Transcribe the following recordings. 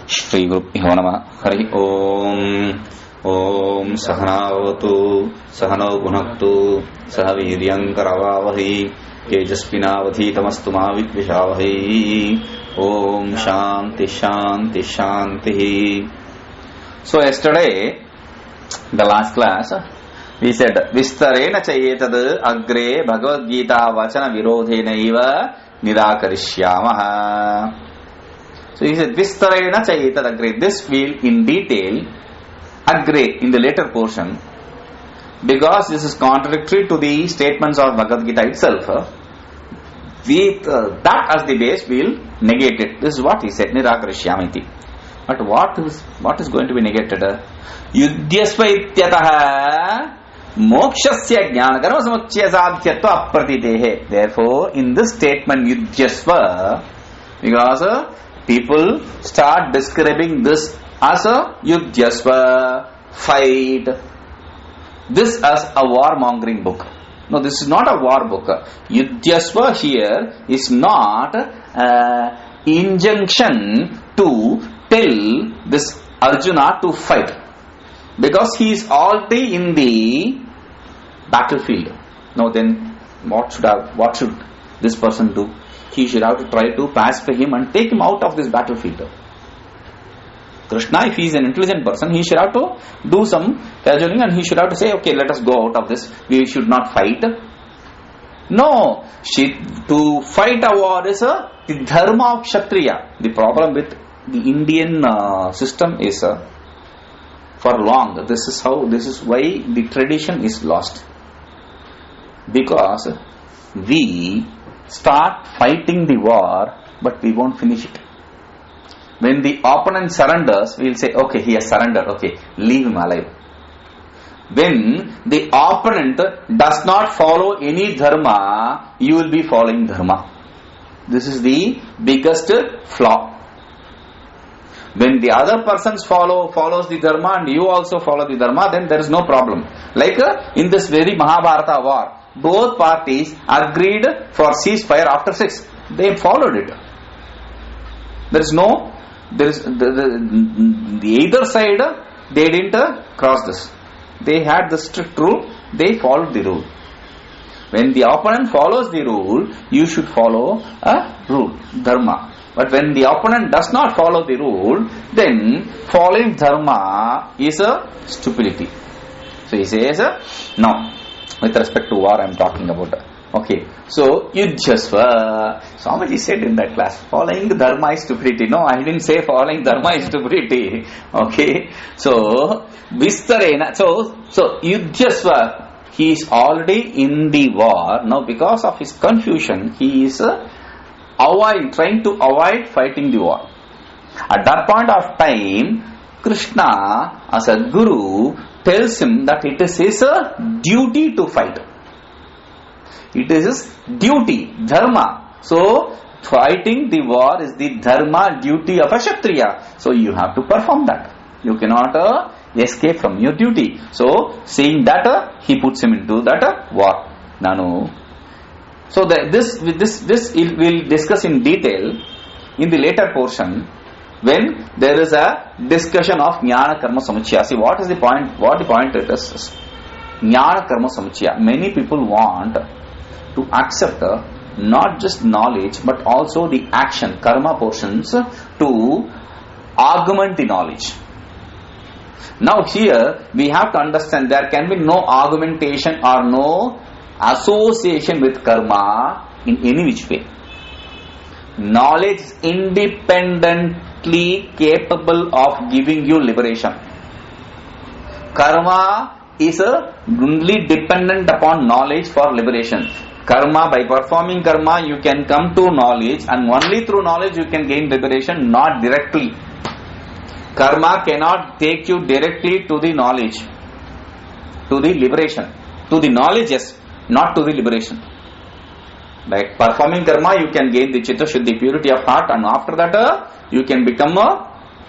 श्रीगुरुभ्यो नमः। हरि ओम। ओम सहनावतु सहनौ भुनक्तु सह वीर्यं करवावहै तेजस्विनावधीतमस्तु मा विद्विषावहै। ओम शांति शांति शांति। So yesterday, the last class, we said vistarena chayetad agre Bhagavad Gita vachana virodhenaiva nirakarishyamah. So he said vistarena chayetad agre. This will in detail agre in the later portion, because this is contradictory to the statements of Bhagavad Gita itself. With that as the base, we will negate it. This is what he said, nirakarishyamiti. But what is going to be negated? Yudyasva ityataha mokshasya jnana karma samuccaya sadhyatva apratitehe. Therefore, in this statement yudyasva, because people start describing this as a yudyasva, fight, this as a warmongering book. No, this is not a war book. Yudyasva here is not injunction to tell this Arjuna to fight, because he is already in the battlefield. Now then, what should this person do? He should have to try to pacify him and take him out of this battlefield. Krishna, if he is an intelligent person, he should have to do some cajoling and he should have to say, okay, let us go out of this. We should not fight. No, to fight a war is the dharma of Kshatriya. The problem with the Indian system is for long. This is why the tradition is lost. Because we start fighting the war, but we won't finish it. When the opponent surrenders, we will say, okay, he has surrendered, okay, leave him alive. When the opponent does not follow any dharma, you will be following dharma. This is the biggest flaw. When the other persons follows the dharma and you also follow the dharma, then there is no problem. Like in this very Mahabharata war, both parties agreed for ceasefire after 6. They followed it. The either side, they didn't cross this. They had the strict rule, they followed the rule. When the opponent follows the rule, you should follow a rule, dharma. But when the opponent does not follow the rule, then following dharma is a stupidity. So he says, now, with respect to war I am talking about. Okay, so Yudhyasva. Swamiji said in that class, following dharma is stupidity. No, I didn't say following dharma is stupidity. Okay, so Vistarena. So Yudhyasva, he is already in the war. Now because of his confusion, he is trying to avoid fighting the war. At that point of time, Krishna as a guru tells him that it is his duty to fight. It is his duty, dharma. So fighting the war is the dharma duty of a Kshatriya. So you have to perform that. You cannot escape from your duty. So saying that, he puts him into that war. Nanu. So this we'll discuss in detail in the later portion, when there is a discussion of Jnana Karma Samuccaya. See, what is the point? What the point it is? Jnana Karma Samuccaya. Many people want to accept not just knowledge but also the action, karma portions, to augment the knowledge. Now here we have to understand there can be no augmentation or no association with karma in any which way. Knowledge is independently capable of giving you liberation. Karma is only dependent upon knowledge for liberation. Karma, by performing karma, you can come to knowledge, and only through knowledge you can gain liberation, not directly. Karma cannot take you directly to the knowledge, to the liberation. To the knowledge, yes, not to the liberation. Like performing karma, you can gain the chitta shuddhi, purity of heart, and after that you can become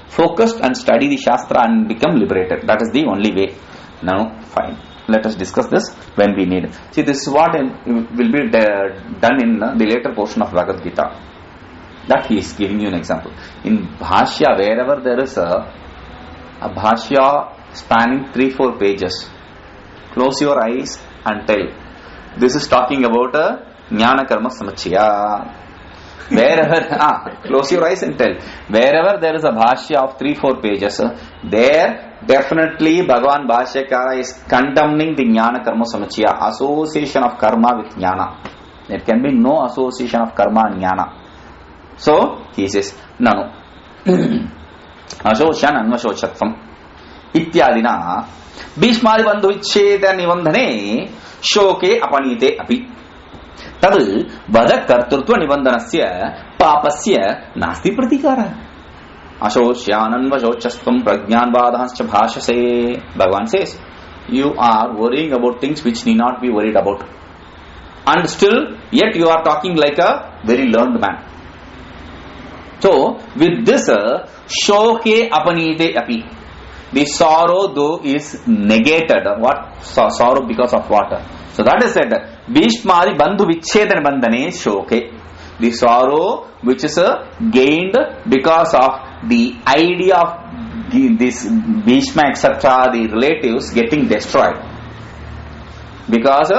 focused and study the shastra and become liberated. That is the only way. Now, fine. Let us discuss this when we need. See, this is what will be done in the later portion of Bhagavad Gita. That he is giving you an example. In Bhashya, wherever there is a Bhashya spanning 3-4 pages, close your eyes and tell. This is talking about a Jnana Karma Samachaya. Wherever, close your eyes and tell. Wherever there is a Bhashya of 3-4 pages, there definitely Bhagavan Bhashyakara is condemning the Jnana Karma Samachaya, association of karma with Jnana. There can be no association of karma and Jnana. So, he says, Nanu. Ashoshan Anvashochatvam. Ityadina. Bhishmadi Bandhu Vichcheda Nibandhane Shoke Apanite Api. Tad Vada Kartrutva Nibandhanasya Papasya Nasti Pratikara. Ashoshan Anvashochatvam Prajnan Vadhanscha Bhashase. Bhagavan says, you are worrying about things which need not be worried about. And still, yet you are talking like a very learned man. So, with this, shoke apanite api. The sorrow though is negated. What? Sorrow because of what? So that is said. Bhishmadi bandhu vichchedan bandhane shoke. The sorrow which is gained because of the idea of this Bhishma etc. the relatives getting destroyed. Because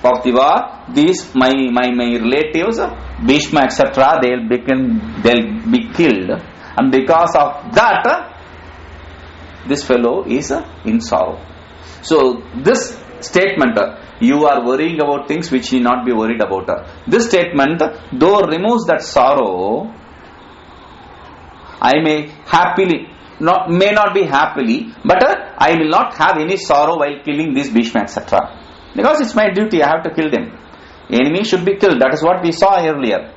of the war, these my relatives, Bhishma etc. they'll be killed, and because of that, this fellow is in sorrow. So this statement, you are worrying about things which need not be worried about. This statement, though removes that sorrow, I may not be happily, but I will not have any sorrow while killing this Bhishma etc. Because it's my duty, I have to kill them. Enemy should be killed. That is what we saw earlier.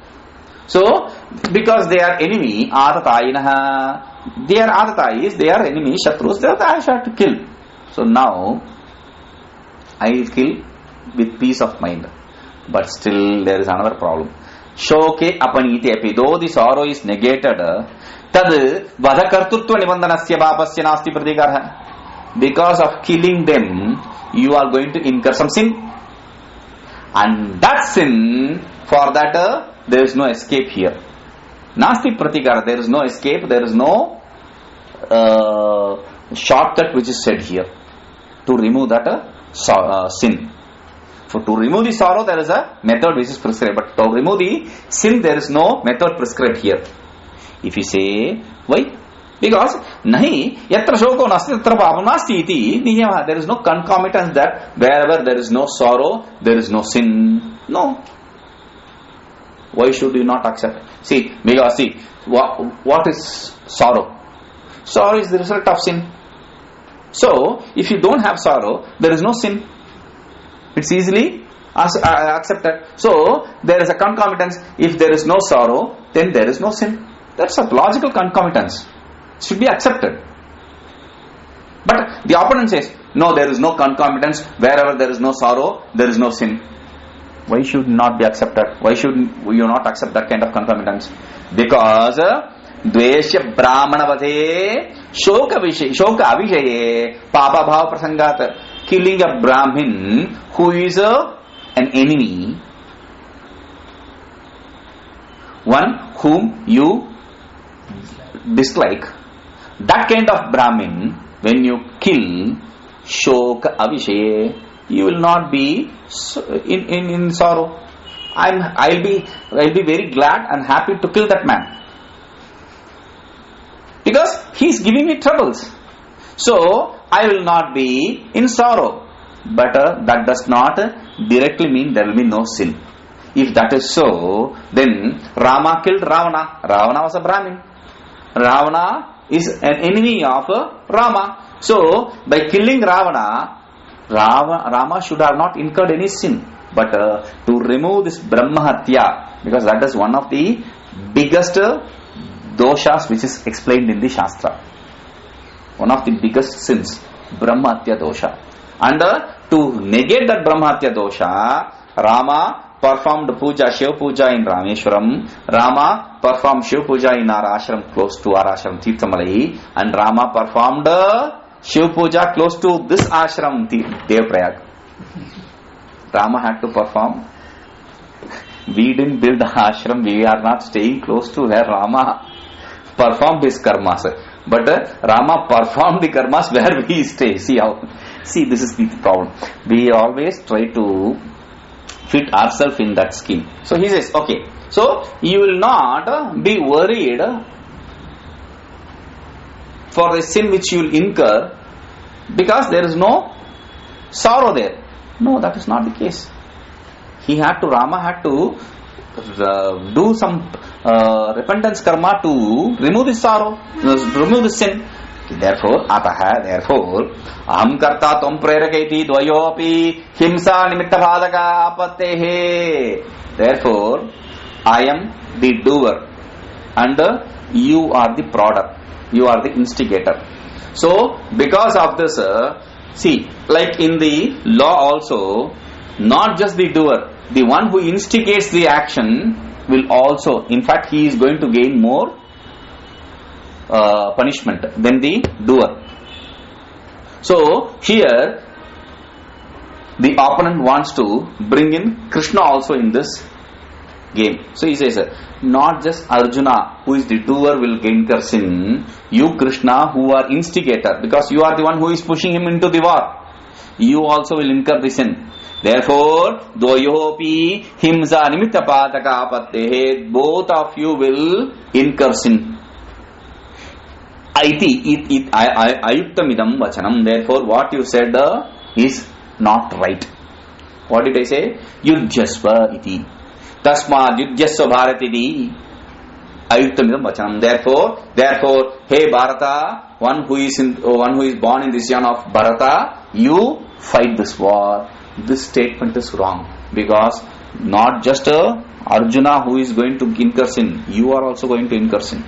So, because they are enemy, Atatayinaha, they are Atatayis, they are enemy, Shatrus, I have to kill. So now, I will kill with peace of mind. But still, there is another problem. Shoke apanite api, though the sorrow is negated, tad vadakartutva nibandhanasya papasya nasti pratikara. Because of killing them, you are going to incur some sin. And that sin, for that, there is no escape here. Nasti pratikara, there is no escape, there is no shortcut which is said here to remove that sin. For to remove the sorrow, there is a method which is prescribed, but to remove the sin, there is no method prescribed here. If you say, why? Because nahi yatra shoko nasti tatra papam nasti iti niyama. There is no concomitance that wherever there is no sorrow, there is no sin. No. Why should you not accept? See, because see, what is sorrow? Sorrow is the result of sin. So, if you don't have sorrow, there is no sin. It's easily accepted. So, there is a concomitance. If there is no sorrow, then there is no sin. That's a logical concomitance. It should be accepted. But the opponent says, no, there is no concomitance. Wherever there is no sorrow, there is no sin. Why should not be accepted? Why should you not accept that kind of concomitance? Because Dvesha Brahmana Vade Shoka Avishaye Papa Bhava Prasangat. Killing a Brahmin who is an enemy, one whom you dislike, that kind of Brahmin, when you kill Shoka Avishaye, you will not be in sorrow. I'll be very glad and happy to kill that man, because he is giving me troubles. So I will not be in sorrow. But that does not directly mean there will be no sin. If that is so, then Rama killed Ravana. Ravana was a Brahmin. Ravana is an enemy of Rama. So by killing Ravana, Rama should have not incurred any sin. But to remove this Brahmahatya, because that is one of the biggest doshas which is explained in the Shastra. One of the biggest sins, Brahmahatya dosha. And to negate that Brahmahatya dosha, Rama performed puja, Shiva puja in Rameshwaram. Rama performed Shiva puja in our ashram close to our ashram Tirthamalai. And Rama performed Shiva puja close to this ashram Devprayag. Rama had to perform We didn't build the ashram. We are not staying close to where Rama performed his karmas. But Rama performed the karmas where we stay. See, this is the problem. We always try to fit ourselves in that scheme. So he says, okay, so you will not be worried for the sin which you will incur because there is no sorrow there. No, that is not the case. Rama had to do some repentance karma to remove the sorrow, remove the sin. Therefore, aham karta tvam preraketi dvayopi himsa nimitta bhadaka apattehe. Therefore, I am the doer and you are the product. You are the instigator. So, because of this, see, like in the law also, not just the doer, the one who instigates the action will also, in fact, he is going to gain more punishment than the doer. So, here, the opponent wants to bring in Krishna also in this game. So, he says, not just Arjuna, who is the doer, will incur sin. You, Krishna, who are instigator, because you are the one who is pushing him into the war. You also will incur the sin. Therefore, dvayopi himsa nimitta pataka apattehe, both of you will incur sin. Aiti ayuktamidam vachanam. Therefore, what you said is not right. What did I say? Yudhyasva iti. Tasmad yudhyasva bharatidi. Ayuktamidam vachanam. Therefore, hey Bharata, one who is born in this yan of Bharata, you fight this war. This statement is wrong because not just Arjuna who is going to incur sin, you are also going to incur sin.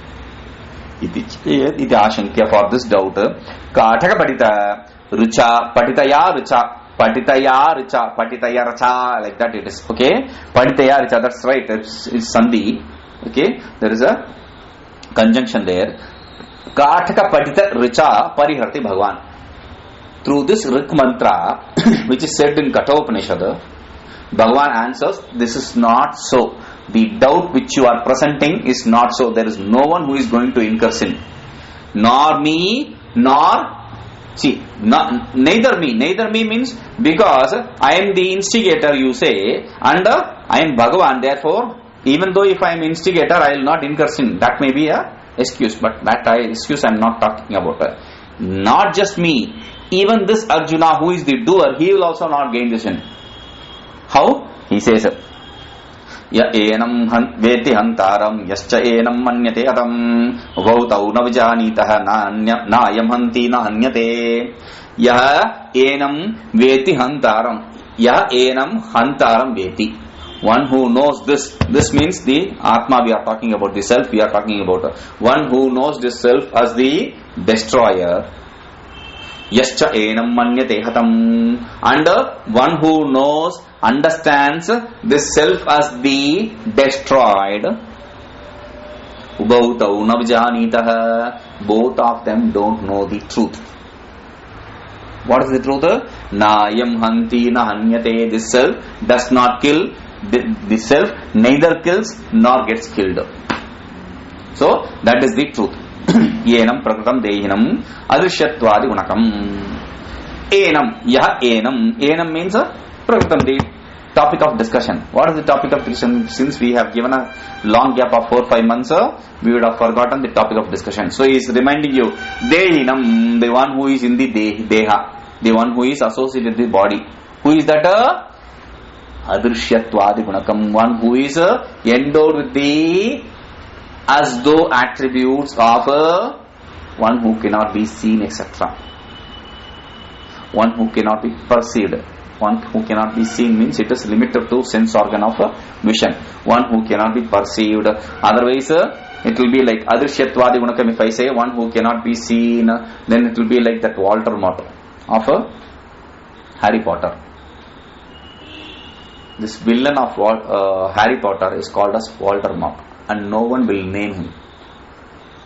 Iti ashankya. For this doubt, Kathaka patita rucha patitaya racha, like that it is. Okay, patitaya richa, that's right. It's sandhi. Okay, there is a conjunction there. Kathaka patita richa pariharti Bhagavan. Through this Rik mantra, which is said in Kathopanishad, Bhagavan answers, this is not so. The doubt which you are presenting is not so. There is no one who is going to incur sin. Nor me, neither me. Neither me means because I am the instigator, you say, and I am Bhagavan. Therefore, even though if I am instigator, I will not incur sin. That may be a excuse, but excuse I am not talking about. Not just me. Even this Arjuna who is the doer, he will also not gain the sin. How? He says, Ya enam veti hantaram yascha enam manyate adam vautau na vijanitaha na ayam hanti na hanyate. Ya enam veti hantaram. Ya enam hantaram veti. One who knows this. This means the Atma we are talking about, the self we are talking about. One who knows this self as the destroyer. Yascha enam manyate hatam. And one who knows, understands this self as the destroyed. Ubautau navjanitaha. Both of them don't know the truth. What is the truth? Nayam hanti na hanyate. This self does not kill. This self neither kills nor gets killed. So that is the truth. Enam prakritam dehinam adrishyatwadi gunakam. Enam, yaha enam. Enam means prakritam, the topic of discussion. What is the topic of discussion? Since we have given a long gap of 4-5 months, we would have forgotten the topic of discussion. So he is reminding you, dehinam, the one who is in the deha, the one who is associated with the body. Who is that? Adrishyatwadi gunakam, one who is endowed with the as though attributes of one who cannot be seen, etc. One who cannot be perceived. One who cannot be seen means it is limited to sense organ of vision. One who cannot be perceived. Otherwise, it will be like Adrishyatwadi gunakam. If I say one who cannot be seen, then it will be like that Voldemort of Harry Potter. This villain of Harry Potter is called as Voldemort, and no one will name him.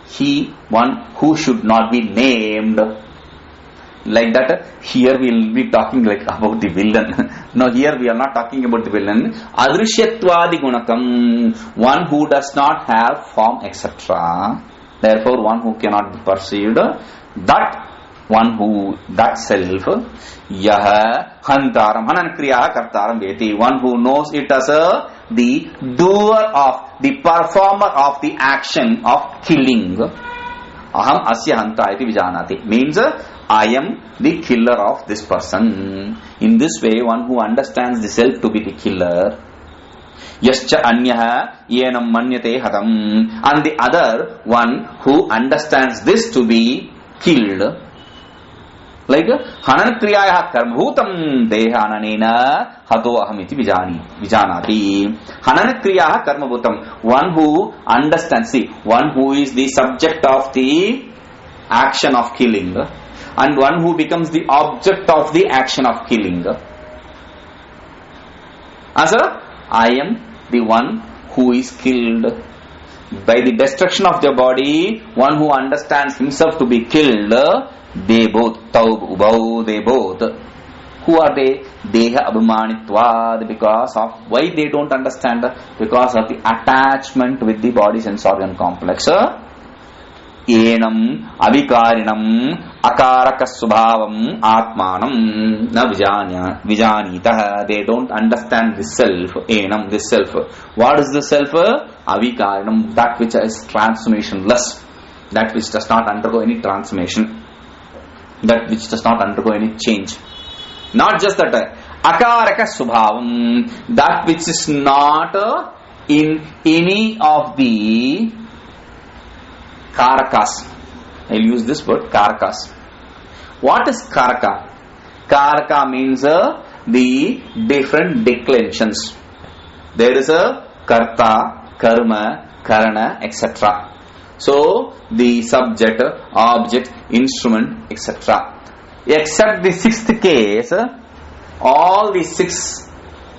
He, one who should not be named, Like that, here we will be talking like about the villain. No, here we are not talking about the villain. Adrishyatwadi gunakam, one who does not have form, etc. Therefore, one who cannot be perceived. That one who, that self, yaha hantaram, hanankriya kartaram veti, one who knows it as the doer of, the performer of the action of killing. Aham asya hanta iti vijanati, means I am the killer of this person. In this way, one who understands the self to be the killer. Yascha anyaha yenam manyate hatam, and the other one who understands this to be killed. Like hanankriyaya karmabhutam dehananena hato ahamiti vijanati. Hanankriyaya karmabhutam, one who understands, see, one who is the subject of the action of killing, and one who becomes the object of the action of killing. As I am the one who is killed. By the destruction of their body, one who understands himself to be killed, they both, they both. Who are they? Deha abhimanitvad, because of, why they don't understand? Because of the attachment with the body sense organ complex. Enam avikarinam akaraka subhavam atmanam na vijanitah. They don't understand the self. Enam, this self. What is the self? Avikarinam, that which is transformationless, that which does not undergo any transformation, that which does not undergo any change. Not just that, akaraka subhavam, that which is not in any of the karakas. I'll use this word, karakas. What is karaka? Karaka means the different declensions. There is a karta, karma, karana, etc. So, the subject, object, instrument, etc. Except the sixth case, all the 6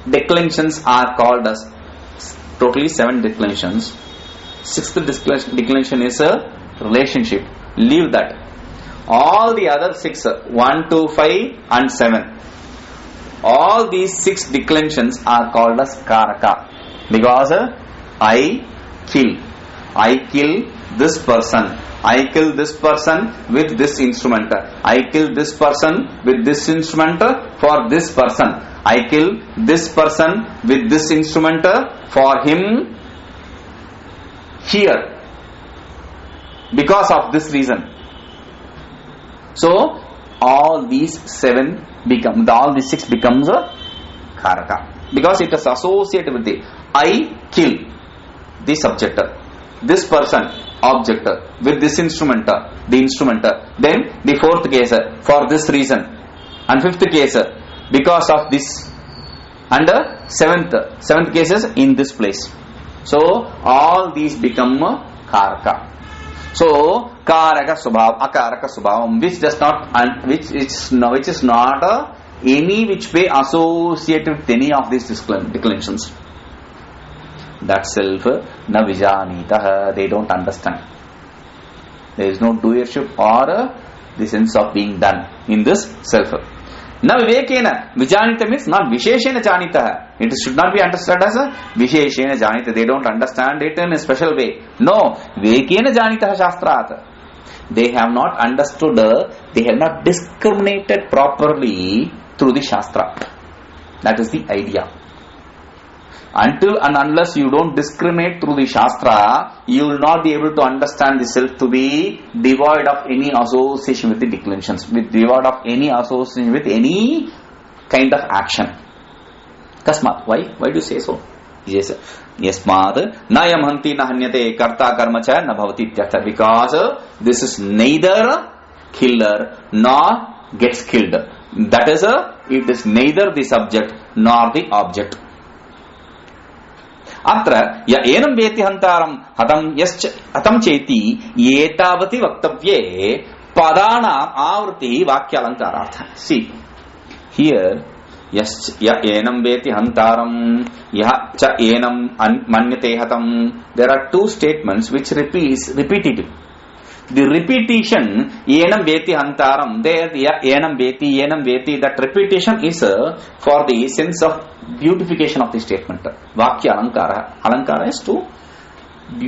declensions are called as, totally 7 declensions. 6th declension is a relationship. Leave that. All the other 6, 1, 2, 5 and 7, all these 6 declensions are called as karaka. Because I kill this person, I kill this person with this instrument, I kill this person with this instrument for this person, I kill this person with this instrument for him here, because of this reason. So all these 7 become, all these 6 becomes a karaka, because it is associated with the I kill the subject, this person object, with this instrument, the instrument. Then the 4th case, for this reason, and 5th case, because of this, and 7th case is in this place. So all these become karaka. So karaka subhav, akaraka subhavam, which does not, and which is not any which way associated with any of these declensions. That self na vijanitah, they don't understand. There is no doership or the sense of being done in this self. Na vivekena, vijanita means not visheshena janitah. It should not be understood as a visheshena janitah. They don't understand it in a special way. No, vivekena janitah shastrat. They have not understood, they have not discriminated properly through the shastra. That is the idea. Until and unless you don't discriminate through the shastra, you will not be able to understand the self to be devoid of any association with the declensions, devoid of any association with any kind of action. Kasmat, why do you say so? Yes, yasmad na yamhanti na hanyate karta karma cha na bhavati ityartha, because this is neither killer nor gets killed. That is it is neither the subject nor the object. अत्र य एनं वेति हंतारं हतं चेति एतावति वक्तव्ये पदानाम् आवृत्तिः वाक्यालंकारार्थः. See here, य एनं वेति हंतारं यः च एनं मन्यते हतं. There are 2 statements which repeat it. The repetition, enam veti hantaram, there the enam veti, that repetition is for the sense of beautification of the statement. Vakya alankara. Alankara is to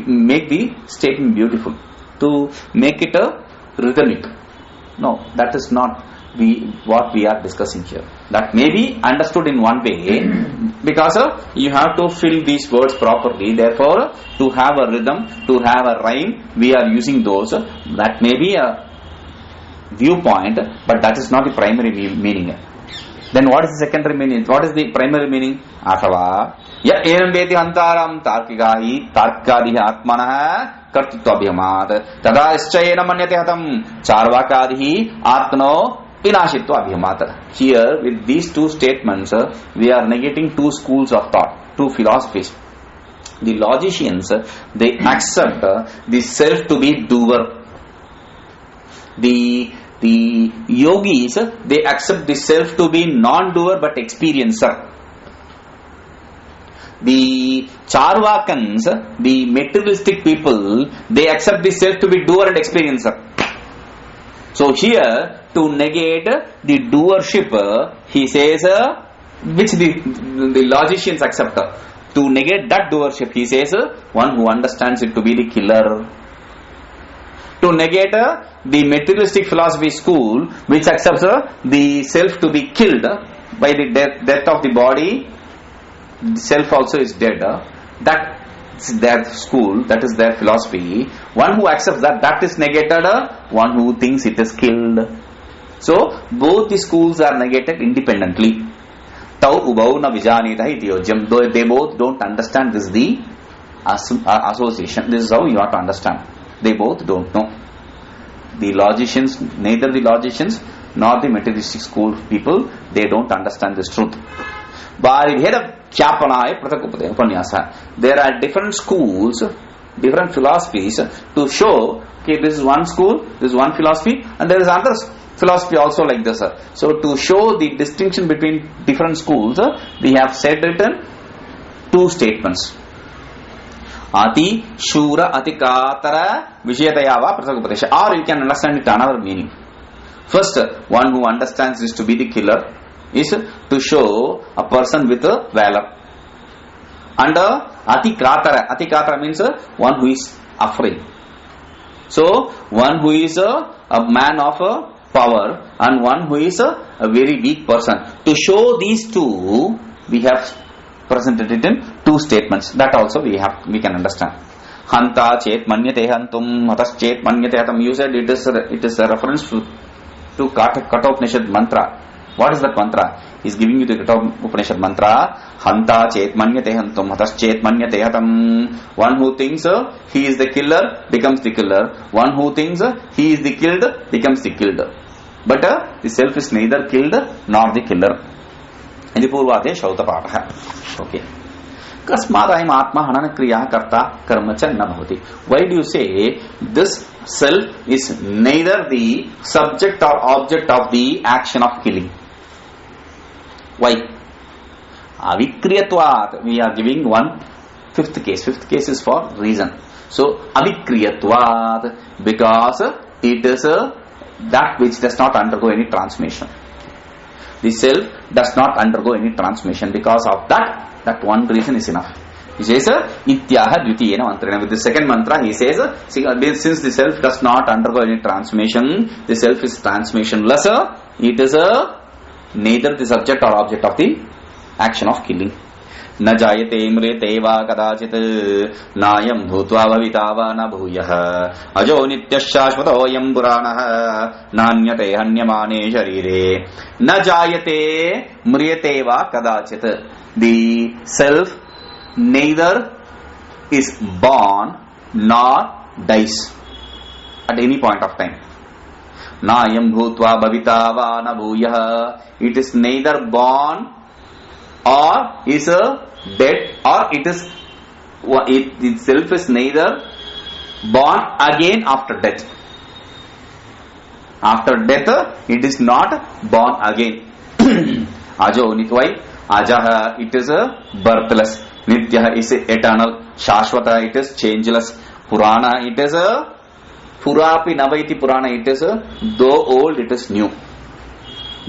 make the statement beautiful, to make it rhythmic. No, that is not what we are discussing here. That may be understood in one way, because you have to fill these words properly. Therefore, to have a rhythm, to have a rhyme, we are using those. That may be a viewpoint, but that is not the primary meaning. Then what is the secondary meaning? What is the primary meaning? Athava ya enam veti hantaram tarkikadihi atmanah kartritva tada ischayena manyate hatam charvakadihi atmano vinashitva abhimata. Here, with these two statements, we are negating two schools of thought, two philosophies. The logicians, they accept the self to be doer. The yogis, they accept the self to be non-doer but experiencer. The charvakans, the materialistic people, they accept the self to be doer and experiencer. So here, to negate the doership, he says, which the logicians accept. To negate that doership, he says, one who understands it to be the killer. To negate the materialistic philosophy school, which accepts the self to be killed by the death of the body, self also is dead. That is their school, that is their philosophy. One who accepts that is negated, one who thinks it is killed. So, both the schools are negated independently. Tau ubau na vijanita iti yojam. Though they both don't understand, this is the association. This is how you have to understand. They both don't know. The logicians, neither the logicians nor the materialistic school people, they don't understand this truth. There are different schools, different philosophies to show, okay, this is one school, this is one philosophy, and there is another philosophy also like this. So to show the distinction between different schools, we have written two statements. Ati shura ati katara vishayatayava prasakupadesha. Or you can understand it another meaning. First, one who understands this to be the killer is to show a person with valor. And ati katara means one who is afraid. So one who is a man of power and one who is a very weak person. To show these two, we have presented it in two statements. That also we can understand. Hanta chet manyate hantum, hatas chet manyate hatam. You said it is a reference to Kathopanishad mantra. What is that mantra? He is giving you the Kathopanishad mantra. Hanta chet manyate hantum, hatas chet manyate hatam. One who thinks he is the killer becomes the killer. One who thinks he is the killed becomes the killed. But the self is neither killed nor the killer. In the Purvate Shauta Patha. Okay. Kasmadayam Atma Hanana Kriya Karta Karmacha Nabhavati. Why do you say this self is neither the subject or object of the action of killing? Why? Avikriyatvat. We are giving one fifth case. Fifth case is for reason. So Avikriyatvat, because it is that which does not undergo any transformation. The self does not undergo any transformation. Because of that one reason is enough. He says, Ityaha Dvitiyena Mantrena. With the second mantra, he says, since the self does not undergo any transformation, the self is transformationless, it is neither the subject or object of the action of killing. न जायते म्रियते वा कदाचित् नायं भूत्वा भविता वा न भूयः अजो नित्यश्शाश्वतोऽयं पुराणः नान्यते हन्यमाने शरीरे न जायते म्रियते वा कदाचित्. The self neither is born nor dies at any point of time. नायं भूत्वा भविता वा न भूयः. It is neither born or is dead, or it itself is neither born again after death. After death, it is not born again. Ajo nitvai, ajaha, it is birthless. Nityaha is eternal. Shashvata, it is changeless. Purana, it is Purapi Navaiti Purana, it is though old, it is new.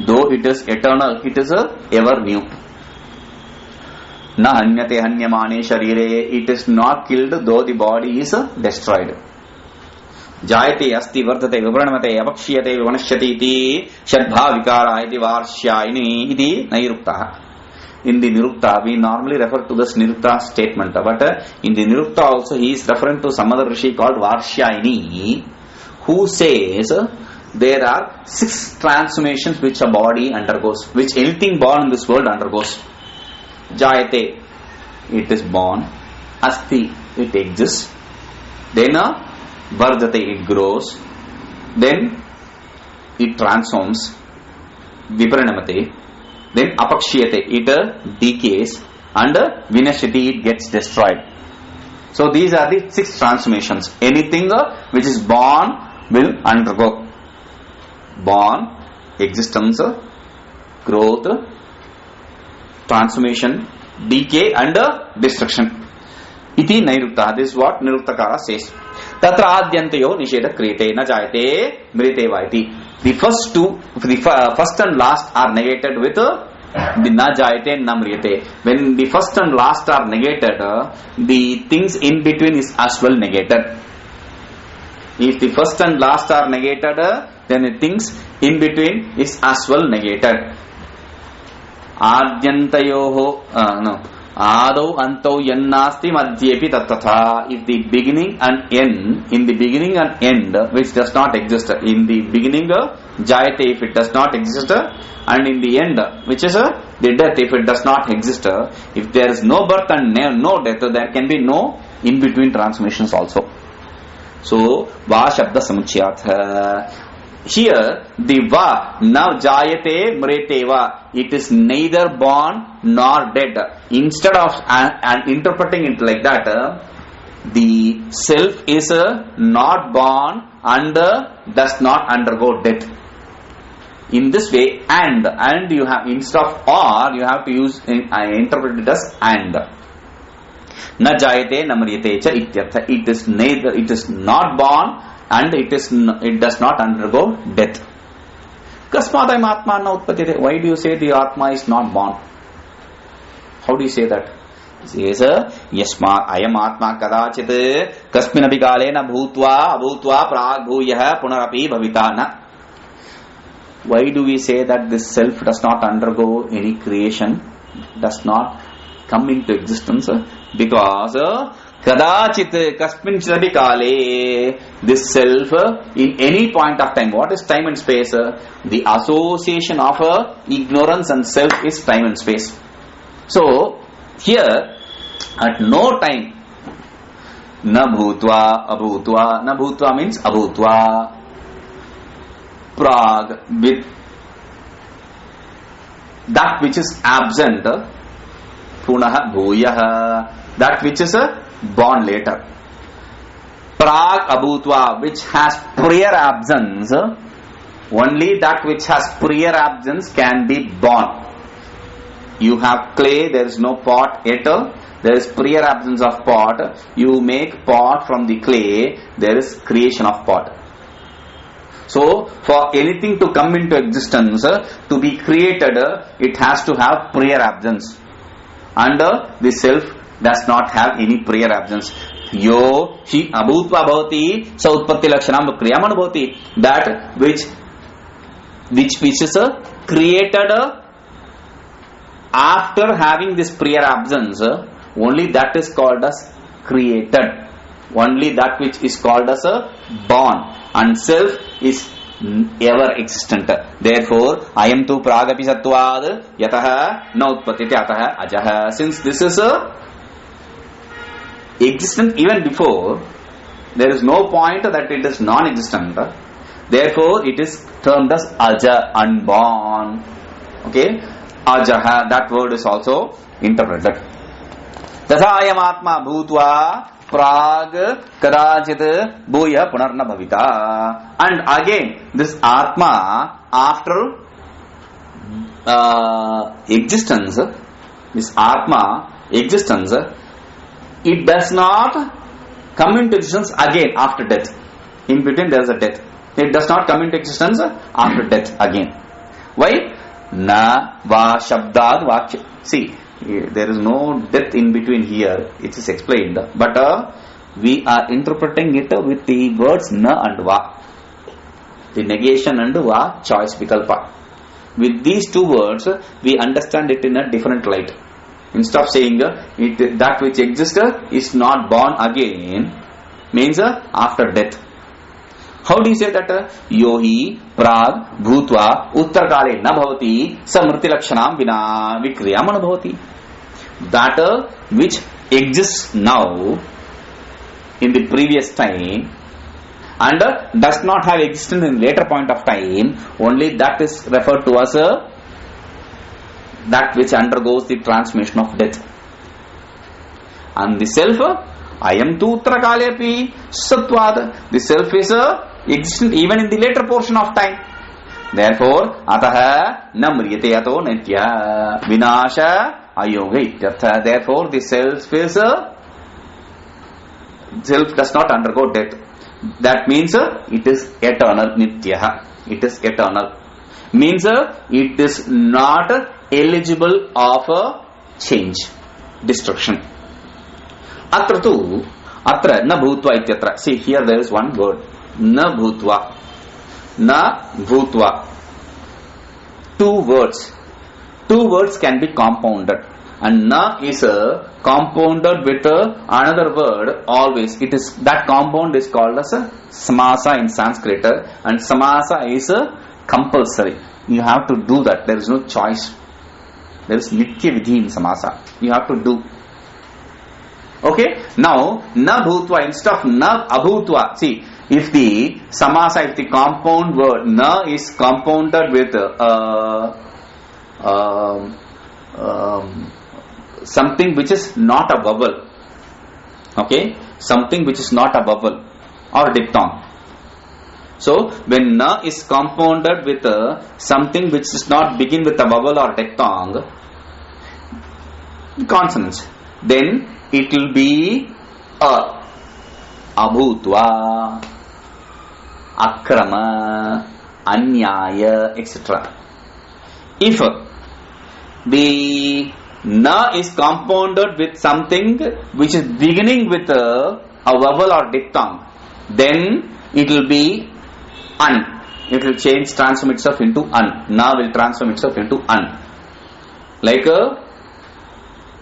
Though it is eternal, it is ever new. Na hanyate hanyamane sharire, it is not killed though the body is destroyed. Jayate asti vardhate vibranamate avakshiyate vivanashyati iti shadbha vikara iti varshyaini iti nairuktaha. In the Nirukta, we normally refer to this Nirukta statement, but in the Nirukta also he is referring to some other Rishi called Varshyaini, who says there are 6 transformations which a body undergoes, which anything born in this world undergoes. Jayate, it is born. Asti, it exists. Then Vardhate, it grows. Then it transforms. Vipranamate. Then apakshiyate, it decays, and vinashyati, it gets destroyed. So these are the 6 transformations. Anything which is born will undergo. Born, existence, growth, transformation, decay, and destruction. Iti nairukta. This is what Niruktakara says. Tatra adyantayo nisheda kriyate na jayate mrite vaiti. The first two, the first and last are negated with the na jayate na mriyate. When the first and last are negated, the things in between is as well negated. If the first and last are negated, then the things in between is as well negated. Adyantayoho, no. Adau antau yannasti madhyepi tattatha. If the beginning and end, in the beginning and end, which does not exist, in the beginning jayate, if it does not exist, and in the end, which is the death, if it does not exist, if there is no birth and no death, there can be no in between transformations also. So va shabda samuchayat. Here the va now jayate mrete va, it is neither born nor dead. Instead of interpreting it like that, the self is not born and does not undergo death. In this way, and you have, instead of or, you have to use interpret it as and. Na jayate na mriyate cha ityartha. It is neither, it is not born and it does not undergo death. Kasmadayam atma na utpatite. Why do you say the atma is not born? How do you say that? He says, yasma ayam atma kadachit kasminapi kale na bhutva abhutva prag bhuyah punarapi bhavitana. Why do we say that this self does not undergo any creation, does not come into existence? Because kadachit kasminapi kale, this self in any point of time. What is time and space? The association of ignorance and self is time and space. So here at no time, na bhutva abhutva, na bhutva means abhutva, prag, with that which is absent, punah bhuyah, that which is born later. Prag abhutva, which has prior absence, only that which has prior absence can be born. You have clay, there is no pot yet, there is prior absence of pot, you make pot from the clay, there is creation of pot. So, for anything to come into existence, to be created, it has to have prior absence. And the self does not have any prior absence. Yo, shi abhutva bhavati, sa utpatti lakshanam kriyam anubhavati. That which is created after having this prior absence, only that is called as created. Only that which is called as born. And self is ever existent. Therefore, I am tu pragapi sattvad yataha na utpatiti ataha ajaha. Since this is existent even before, there is no point that it is non-existent. Therefore, it is termed as aja, unborn. Okay? Ajaha, that word is also interpreted. Tathayam atma bhutva prag kadachit bhuya punarna bhavita. And again, this atma, after existence, this atma, existence, it does not come into existence again after death. In between there is a death. It does not come into existence after death again. Why? Na va shabdad vakya. See, there is no death in between here. It is explained. But we are interpreting it with the words na and va. The negation and va, choice, vikalpa. With these two words, we understand it in a different light. Instead of saying that which exists is not born again, means after death. How do you say that? Yohi prag bhutva uttarkale na bhavati samrti lakshanam vina vikriyam anubhavati. That which exists now in the previous time and does not have existence in later point of time, only that is referred to as that which undergoes the transmission of death. And the self, I am tu utrakalepi satvad. The self is existent even in the later portion of time. Therefore, ataha na mriyate ato nitya vinasha ayoga ityartha. Therefore, the self does not undergo death. That means it is eternal, nitya. It is eternal. Means it is not eligible of change, destruction. Atra tu, atra na bhutva ityatra. See, here there is one word. Na bhutva. Na bhutva. Two words. Two words can be compounded. And na is compounded with another word always. It is that compound is called as samasa in Sanskrit, and samasa is compulsory. You have to do that. There is no choice. There is nitya vidhi in samasa. You have to do. Okay. Now na bhutva instead of na abhutva. See, if the samasa, if the compound word na is compounded with something which is not a vowel, okay, something which is not a vowel or diphthong. So when na is compounded with something which does not begin with a vowel or diphthong, consonants, then it will be abhutva, akrama, anyaya, etc. If the na is compounded with something which is beginning with a vowel or diphthong, then it will be an. It will transform itself into an. Na will transform itself into an. Like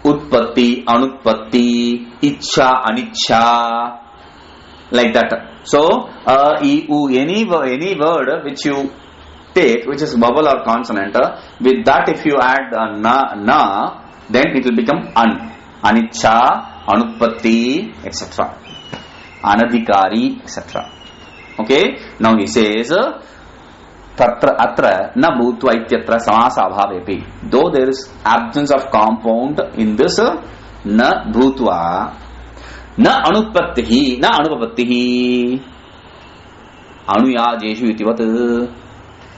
utpatti, anutpatti, ichha, anichha, like that. So, any word which you take, which is vowel or consonant, with that if you add na, then it will become an. Aniccha, anutpatti, etc. Anadhikari, etc. Okay. Now he says, tatra atra na bhutva ityatra samasa abhavepi. Though there is absence of compound in this na bhutva, na anutpattihi, na anubhavattihi, anuyajeshu itivat.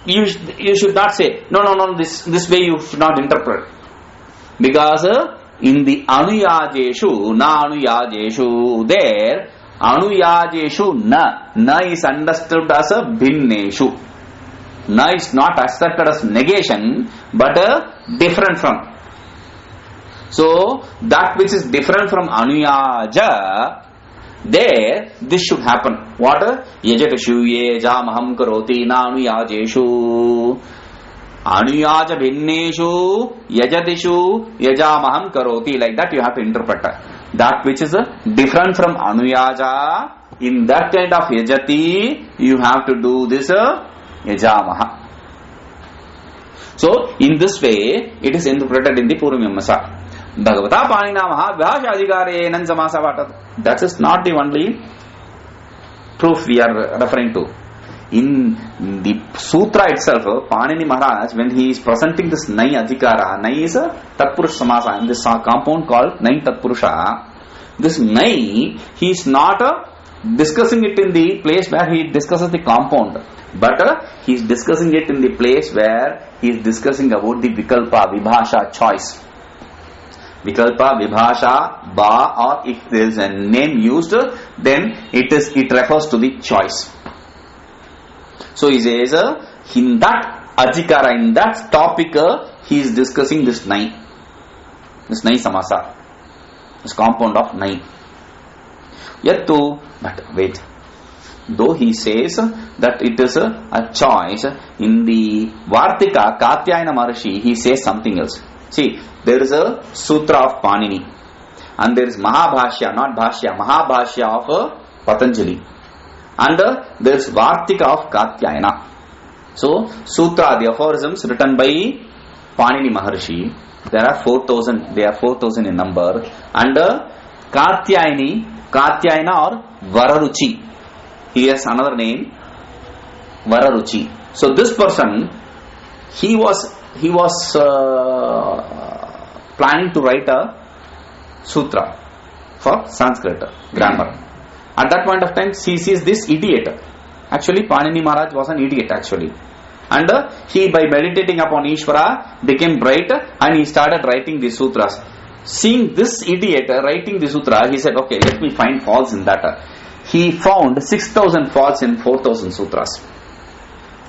You should not say, no, this way you should not interpret. Because in the anuyajeshu, na anuyajeshu, there, anuyajeshu na is understood as a bhinneshu. Na is not accepted as negation, but different from. So, that which is different from anuyaja, there, this should happen. What? Yajatashu yejamaham karoti na anuyajeshu. Anuyaja bhinneshu yajatishu yajamaham karoti. Like that you have to interpret. That which is different from anuyaja, in that kind of yajati, you have to do this yajamaha. So, in this way, it is interpreted in the Purvamimamsa. Bhagavata Panina Mahabhyasha Adhikare Nan Samasa Vatat. That is not the only proof we are referring to. In the sutra itself, Panini Maharaj, when he is presenting this Nai Adhikara, Nai is a Tatpurush Samasa, in this compound called Nai Tatpurusha. This Nai, he is not discussing it in the place where he discusses the compound, but he is discussing it in the place where he is discussing about the Vikalpa, Vibhasha, choice. Vikalpa, Vibhasha, Ba, or if there is a name used, then it refers to the choice. So he says, in that adhikara, in that topic, he is discussing this nai samasa, this compound of nai. Yattu, but wait. Though he says that it is a choice, in the Vartika, Katyayana Maharishi, he says something else. See, there is a sutra of Panini, and there is Mahabhashya, not Bhashya, Mahabhashya of Patanjali, and there is Vartika of Katyayana. So, sutra, the aphorisms written by Panini Maharishi, there are 4,000, they are 4,000 in number, and Katyayana or Vararuchi, he has another name, Vararuchi. So this person, he was planning to write a sutra for Sanskrit grammar. At that point of time, he sees this idiot. Actually, Panini Maharaj was an idiot actually. And he, by meditating upon Ishvara, became bright and he started writing the sutras. Seeing this idiot writing the sutra, he said, okay, let me find faults in that. He found 6,000 faults in 4,000 sutras.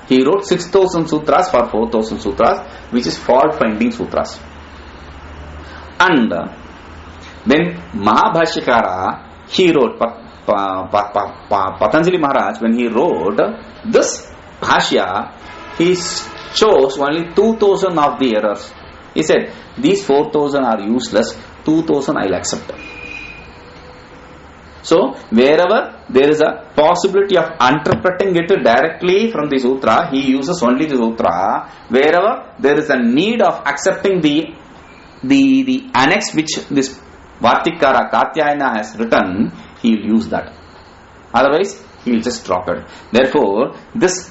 He wrote 6,000 sutras for 4,000 sutras, which is fault-finding sutras. And then Mahabhashyakara, he wrote, Patanjali Maharaj, when he wrote this Bhashya, he chose only 2,000 of the errors. He said, these 4,000 are useless, 2,000 I will accept. So, wherever there is a possibility of interpreting it directly from the sutra, he uses only the sutra. Wherever there is a need of accepting the annex which this Vartikara Katyayana has written, he will use that. Otherwise, he will just drop it. Therefore, this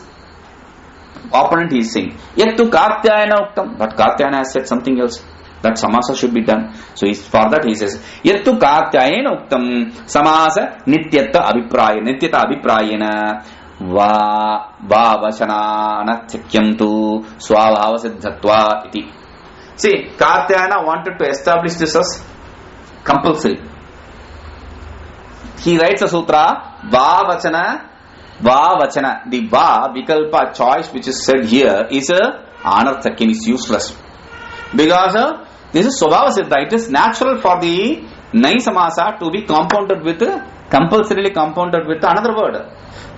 opponent is saying, Yattu Katyayana Uktam, but Katyayana has said something else. That samasa should be done. So for that he says, Yattu Katyayena Uktam samasa nityata abhiprayena va vachana anatyakyantu swabhava siddhatva iti. See, Katyayana wanted to establish this as compulsory. He writes a sutra, va vachana. The va, vikalpa, choice which is said here is anarthakya, is useless. Because this is Swabhava Siddha. It is natural for the Nai Samasa to be compulsorily compounded with another word.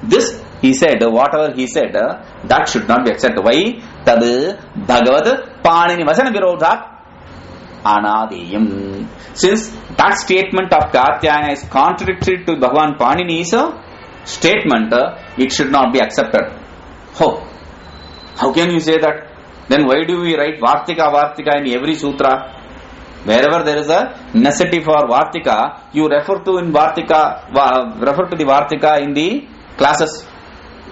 This, he said, whatever he said, that should not be accepted. Why? Tad Bhagavad Panini Vasana Virodhat Anadeyam. Since that statement of Katyayana is contradictory to Bhagavan Panini's statement, it should not be accepted. How can you say that? Then why do we write Vartika in every sutra? Wherever there is a necessity for Vartika, you refer to the Vartika in the classes.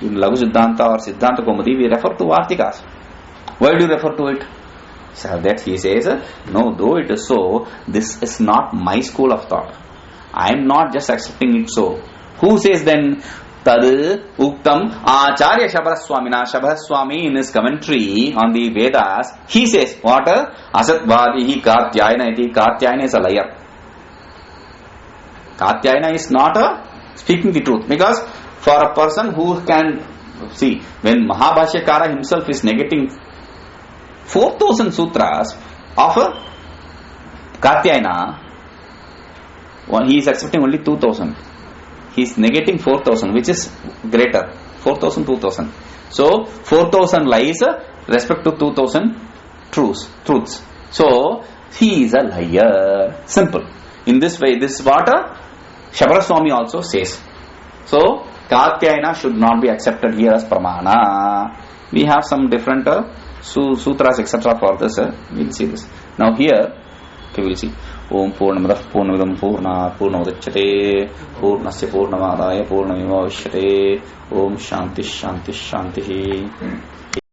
In Laghu Siddhanta or Siddhanta Kaumudi, we refer to Vartikas. Why do you refer to it? So that he says, no, though it is so, this is not my school of thought. I am not just accepting it so. Who says then? Tad Uktam Acharya Shabhaswami in his commentary on the Vedas, he says, what? Asatvadihi Katyayana iti. Katyayana is a liar. Katyayana is not speaking the truth. Because for a person who can see, when Mahabhashyakara himself is negating 4,000 sutras of Katyayana, he is accepting only 2,000. He is negating 4,000, which is greater. 4,000, 2,000. So, 4,000 lies respect to 2,000 truths. So, he is a liar. Simple. In this way, this is what Shabaraswami also says. So, Katyayana should not be accepted here as Pramana. We have some different sutras, etc. for this. We will see this. Now here, we will see. Om Purnamadah Purnamidam Purnat Purnamudachyate Purnasya Purnamadaya Purnamimavashyate Om Shanti Shanti Shanti.